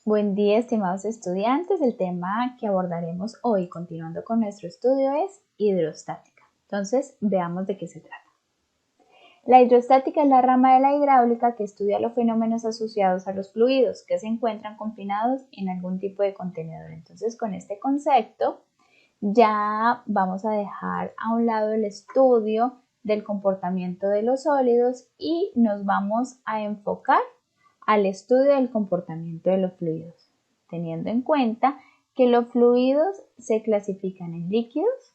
Buen día, estimados estudiantes. El tema que abordaremos hoy, continuando con nuestro estudio, es hidrostática. Entonces, veamos de qué se trata. La hidrostática es la rama de la hidráulica que estudia los fenómenos asociados a los fluidos que se encuentran confinados en algún tipo de contenedor. Entonces, con este concepto, ya vamos a dejar a un lado el estudio del comportamiento de los sólidos y nos vamos a enfocar al estudio del comportamiento de los fluidos, teniendo en cuenta que los fluidos se clasifican en líquidos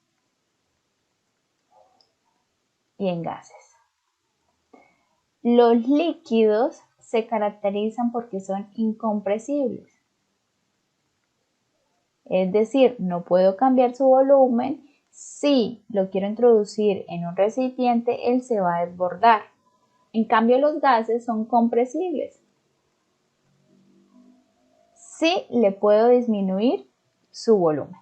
y en gases. Los líquidos se caracterizan porque son incompresibles, es decir, no puedo cambiar su volumen. Si lo quiero introducir en un recipiente, él se va a desbordar. En cambio, los gases son compresibles. Sí le puedo disminuir su volumen.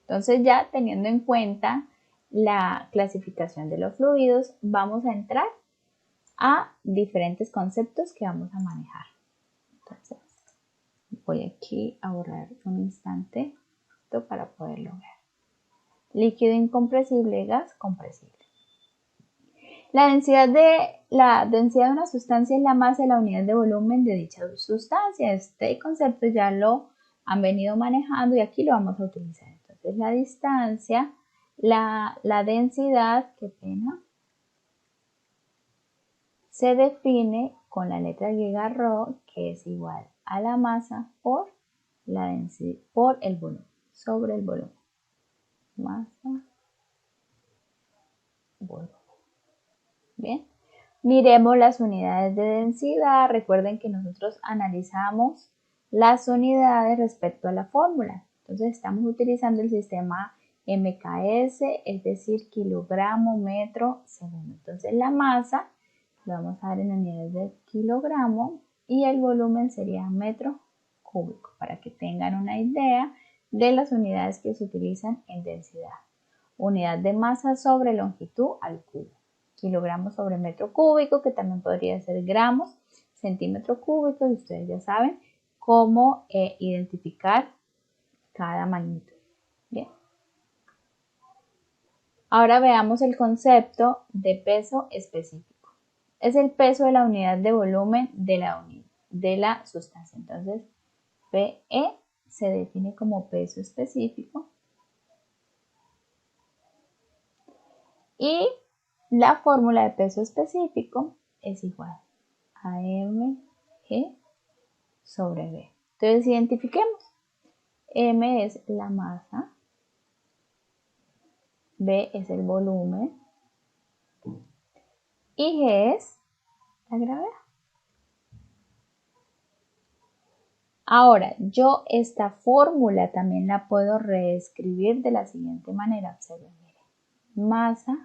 Entonces, ya teniendo en cuenta la clasificación de los fluidos, vamos a entrar a diferentes conceptos que vamos a manejar. Entonces, voy aquí a borrar un instante esto para poderlo ver. Líquido incompresible, gas compresible. La densidad de una sustancia es la masa de la unidad de volumen de dicha sustancia. Este concepto ya lo han venido manejando y aquí lo vamos a utilizar. Entonces, la distancia, la densidad, qué pena, se define con la letra griega ρ, que es igual a la masa por la densidad, por el volumen, sobre el volumen. Masa, volumen. Bien. Miremos las unidades de densidad. Recuerden que nosotros analizamos las unidades respecto a la fórmula. Entonces estamos utilizando el sistema MKS, es decir, kilogramo, metro, segundo. Entonces la masa lo vamos a dar en unidades de kilogramo y el volumen sería metro cúbico, para que tengan una idea de las unidades que se utilizan en densidad. Unidad de masa sobre longitud al cubo. Kilogramos sobre metro cúbico, que también podría ser gramos, centímetro cúbico, y ustedes ya saben cómo identificar cada magnitud. Bien. Ahora veamos el concepto de peso específico. Es el peso de la unidad de volumen de la sustancia. Entonces, PE se define como peso específico. Y la fórmula de peso específico es igual a mg sobre b. Entonces identifiquemos. M es la masa, B es el volumen y G es la gravedad. Ahora, yo esta fórmula también la puedo reescribir de la siguiente manera. Observen, miren. Masa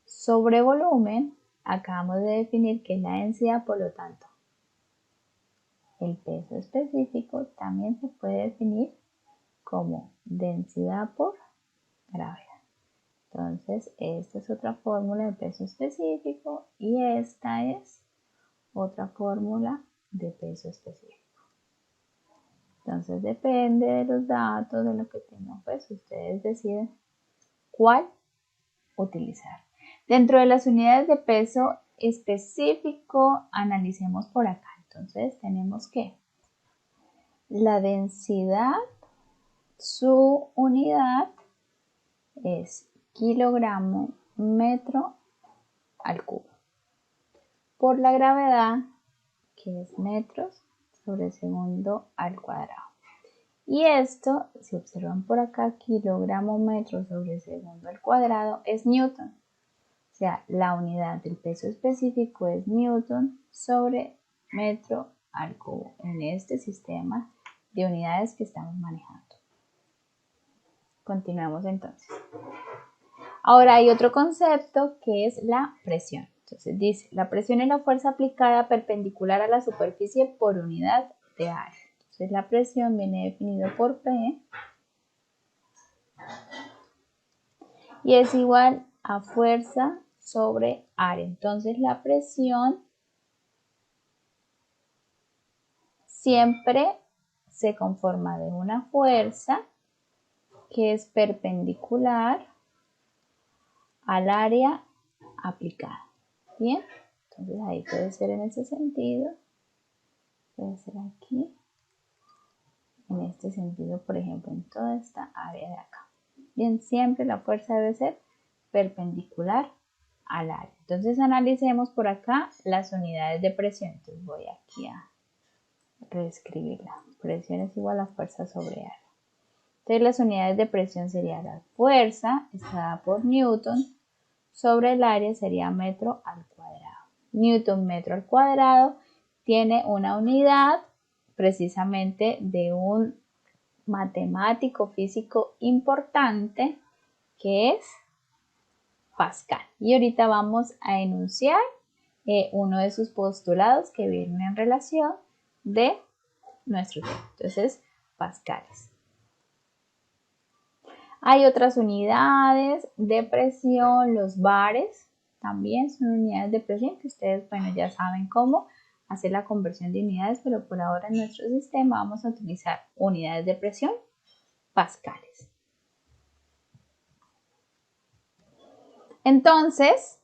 sobre volumen, acabamos de definir que es la densidad, por lo tanto, el peso específico también se puede definir como densidad por gravedad. Entonces, esta es otra fórmula de peso específico y esta es otra fórmula de peso específico. Entonces, depende de los datos, de lo que tengan, pues ustedes deciden cuál utilizar. Dentro de las unidades de peso específico, analicemos por acá. Entonces, tenemos que la densidad, su unidad es kilogramo metro al cubo. Por la gravedad, que es metros sobre segundo al cuadrado. Y esto, si observan por acá, kilogramo metro sobre segundo al cuadrado es newton. O sea, la unidad del peso específico es newton sobre metro al cubo en este sistema de unidades que estamos manejando. Continuemos entonces. Ahora hay otro concepto que es la presión. Entonces dice, la presión es la fuerza aplicada perpendicular a la superficie por unidad de área. Entonces la presión viene definido por P y es igual a fuerza sobre área. Entonces la presión siempre se conforma de una fuerza que es perpendicular al área aplicada. Bien, entonces ahí puede ser en ese sentido, puede ser aquí, en este sentido, por ejemplo, en toda esta área de acá. Bien, siempre la fuerza debe ser perpendicular al área. Entonces analicemos por acá las unidades de presión. Entonces voy aquí a reescribirla. Presión es igual a fuerza sobre área. Entonces las unidades de presión serían la fuerza, está por Newton, sobre el área sería metro al cuadrado. Newton metro al cuadrado tiene una unidad precisamente de un matemático físico importante que es Pascal. Y ahorita vamos a enunciar uno de sus postulados que viene en relación de nuestro tema. Entonces, pascales. Hay otras unidades de presión, los bares también son unidades de presión que ustedes, bueno, ya saben cómo hacer la conversión de unidades, pero por ahora en nuestro sistema vamos a utilizar unidades de presión pascales. Entonces,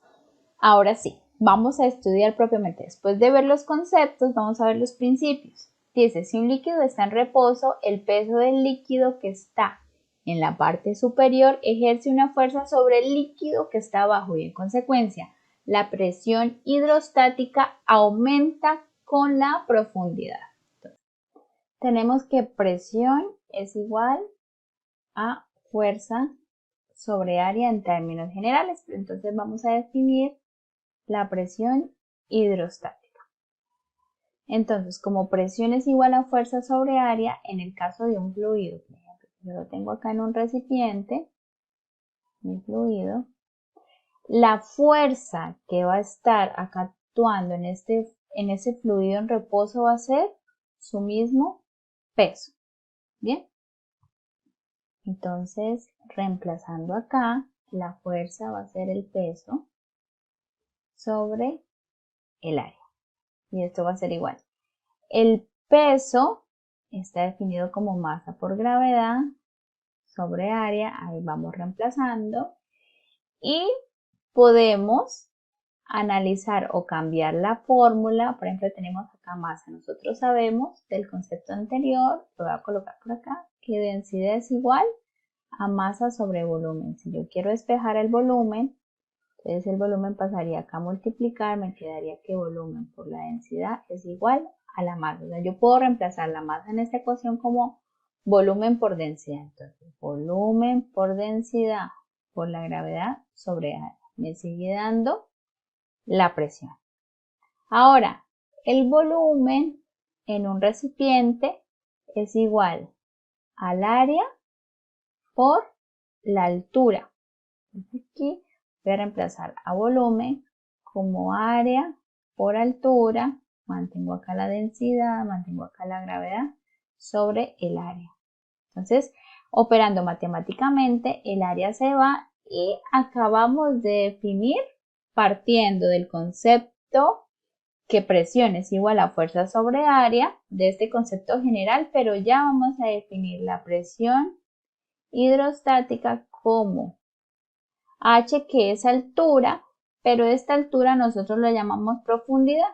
ahora sí, vamos a estudiar propiamente. Después de ver los conceptos, vamos a ver los principios. Dice, si un líquido está en reposo, el peso del líquido que está en la parte superior ejerce una fuerza sobre el líquido que está abajo y en consecuencia la presión hidrostática aumenta con la profundidad. Entonces, tenemos que presión es igual a fuerza sobre área en términos generales. Entonces vamos a definir la presión hidrostática. Entonces, como presión es igual a fuerza sobre área, en el caso de un fluido, por ejemplo, yo lo tengo acá en un recipiente, mi fluido, la fuerza que va a estar acá actuando en ese fluido en reposo va a ser su mismo peso. Bien, entonces reemplazando acá, la fuerza va a ser el peso sobre el área. Y esto va a ser igual. El peso está definido como masa por gravedad sobre área. Ahí vamos reemplazando. Y podemos analizar o cambiar la fórmula. Por ejemplo, tenemos acá masa. Nosotros sabemos del concepto anterior, lo voy a colocar por acá, que densidad es igual a masa sobre volumen. Si yo quiero despejar el volumen, entonces el volumen pasaría acá a multiplicar, me quedaría que volumen por la densidad es igual a la masa. O sea, yo puedo reemplazar la masa en esta ecuación como volumen por densidad. Entonces, volumen por densidad por la gravedad sobre área. Me sigue dando la presión. Ahora, el volumen en un recipiente es igual al área por la altura. Aquí voy a reemplazar a volumen como área por altura, mantengo acá la densidad, mantengo acá la gravedad sobre el área. Entonces, operando matemáticamente, el área se va y acabamos de definir, partiendo del concepto que presión es igual a fuerza sobre área, de este concepto general, pero ya vamos a definir la presión hidrostática como H, que es altura, pero esta altura nosotros la llamamos profundidad,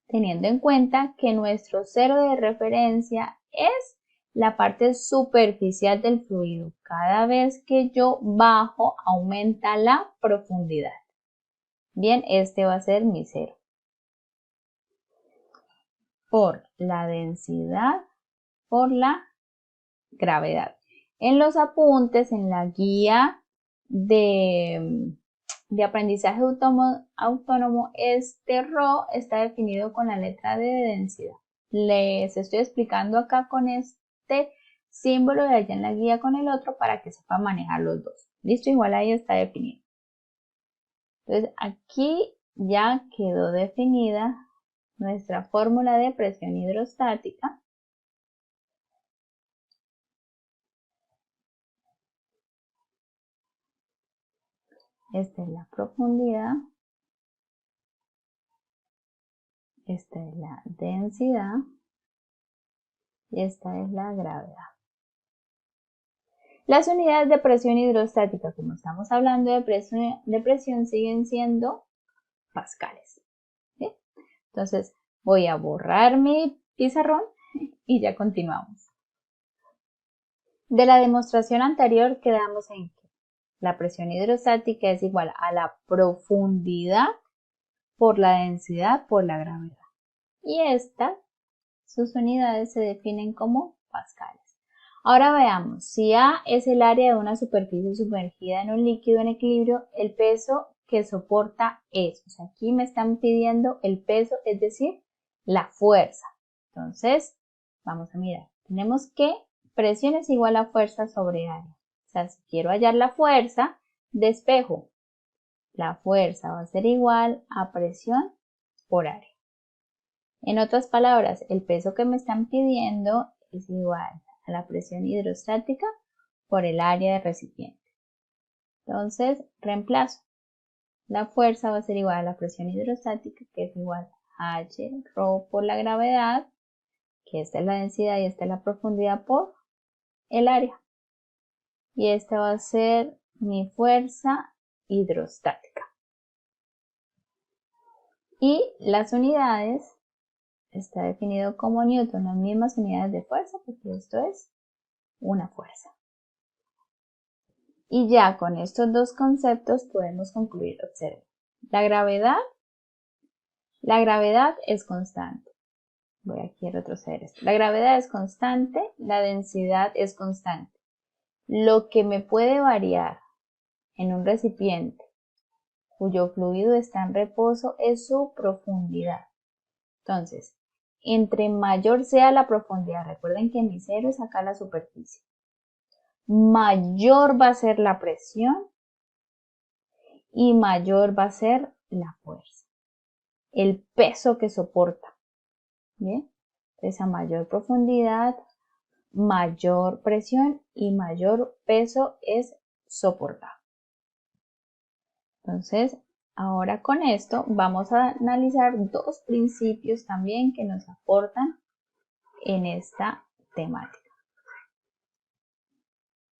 teniendo en cuenta que nuestro cero de referencia es la parte superficial del fluido. Cada vez que yo bajo, aumenta la profundidad. Bien, este va a ser mi cero. Por la densidad, por la gravedad. En los apuntes, en la guía de aprendizaje autónomo, este ρ está definido con la letra D de densidad. Les estoy explicando acá con este símbolo de allá en la guía con el otro para que sepan manejar los dos. Listo, igual ahí está definido. Entonces aquí ya quedó definida nuestra fórmula de presión hidrostática. Esta es la profundidad. Esta es la densidad y esta es la gravedad. Las unidades de presión hidrostática, como estamos hablando de presión, siguen siendo pascales. ¿Sí? Entonces voy a borrar mi pizarrón y ya continuamos. De la demostración anterior quedamos en que la presión hidrostática es igual a la profundidad por la densidad por la gravedad. Y sus unidades se definen como pascales. Ahora veamos, si A es el área de una superficie sumergida en un líquido en equilibrio, el peso que soporta es, o sea, aquí me están pidiendo el peso, es decir, la fuerza. Entonces, vamos a mirar, tenemos que presión es igual a fuerza sobre área. O sea, si quiero hallar la fuerza, despejo. La fuerza va a ser igual a presión por área. En otras palabras, el peso que me están pidiendo es igual a la presión hidrostática por el área de recipiente. Entonces, reemplazo. La fuerza va a ser igual a la presión hidrostática, que es igual a H ρ por la gravedad, que esta es la densidad y esta es la profundidad por el área. Y esta va a ser mi fuerza hidrostática. Y las unidades está definido como newton, las mismas unidades de fuerza, porque esto es una fuerza. Y ya con estos dos conceptos podemos concluir. Observen, la gravedad es constante. Voy aquí a retroceder esto. La gravedad es constante, la densidad es constante. Lo que me puede variar en un recipiente cuyo fluido está en reposo es su profundidad. Entonces, entre mayor sea la profundidad, recuerden que mi cero es acá la superficie, mayor va a ser la presión y mayor va a ser la fuerza, el peso que soporta. Bien, entonces a mayor profundidad, mayor presión y mayor peso es soportado. Entonces, ahora con esto vamos a analizar dos principios también que nos aportan en esta temática.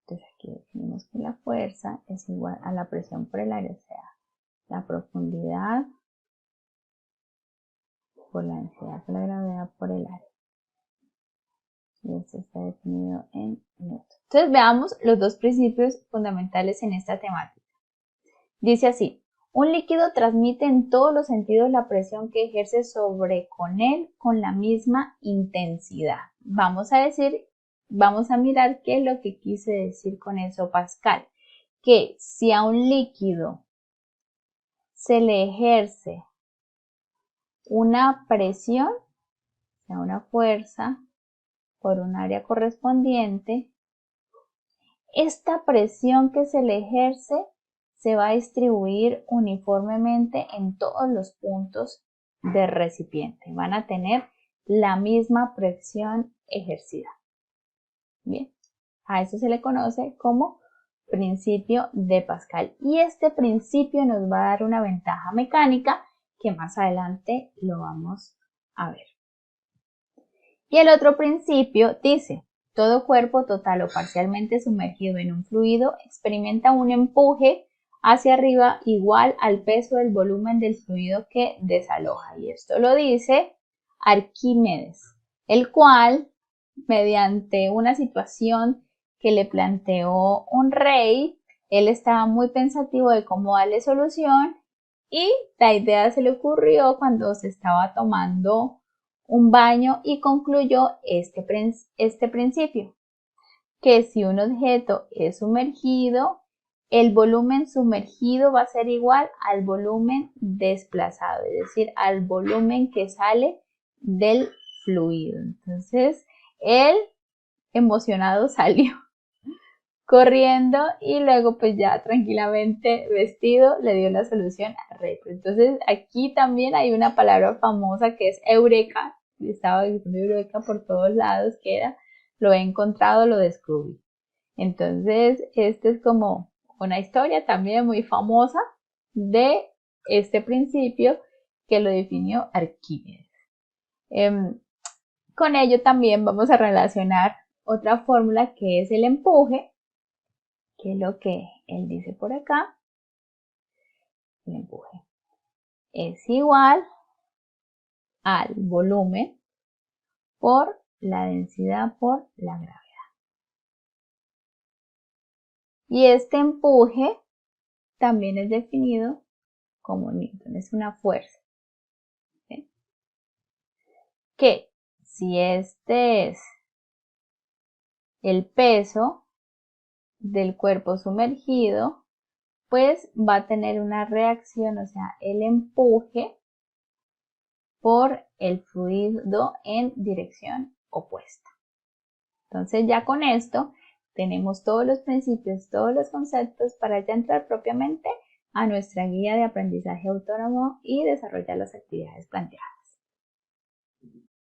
Entonces aquí definimos que la fuerza es igual a la presión por el área, o sea, la profundidad por la densidad por la gravedad por el área. Y esto está definido en newton. Entonces veamos los dos principios fundamentales en esta temática. Dice así, un líquido transmite en todos los sentidos la presión que ejerce sobre con él con la misma intensidad. Vamos a mirar qué es lo que quise decir con eso Pascal. Que si a un líquido se le ejerce una presión, o sea, una fuerza por un área correspondiente, esta presión que se le ejerce se va a distribuir uniformemente en todos los puntos del recipiente. Van a tener la misma presión ejercida. Bien, a eso se le conoce como principio de Pascal. Y este principio nos va a dar una ventaja mecánica que más adelante lo vamos a ver. Y el otro principio dice, todo cuerpo total o parcialmente sumergido en un fluido experimenta un empuje hacia arriba igual al peso del volumen del fluido que desaloja. Y esto lo dice Arquímedes, el cual, mediante una situación que le planteó un rey, él estaba muy pensativo de cómo darle solución y la idea se le ocurrió cuando se estaba tomando un baño y concluyó este principio, que si un objeto es sumergido, el volumen sumergido va a ser igual al volumen desplazado, es decir, al volumen que sale del fluido. Entonces, él emocionado salió corriendo y luego pues ya tranquilamente vestido le dio la solución al rey. Entonces aquí también hay una palabra famosa que es eureka. Estaba diciendo eureka por todos lados, que era lo he encontrado, lo descubrí. Entonces esta es como una historia también muy famosa de este principio que lo definió Arquímedes. Con ello también vamos a relacionar otra fórmula que es el empuje, que es lo que él dice por acá. El empuje es igual al volumen por la densidad por la gravedad. Y este empuje también es definido como Newton, es una fuerza. ¿Sí? Que si este es el peso del cuerpo sumergido, pues va a tener una reacción, o sea, el empuje por el fluido en dirección opuesta. Entonces ya con esto tenemos todos los principios, todos los conceptos para ya entrar propiamente a nuestra guía de aprendizaje autónomo y desarrollar las actividades planteadas.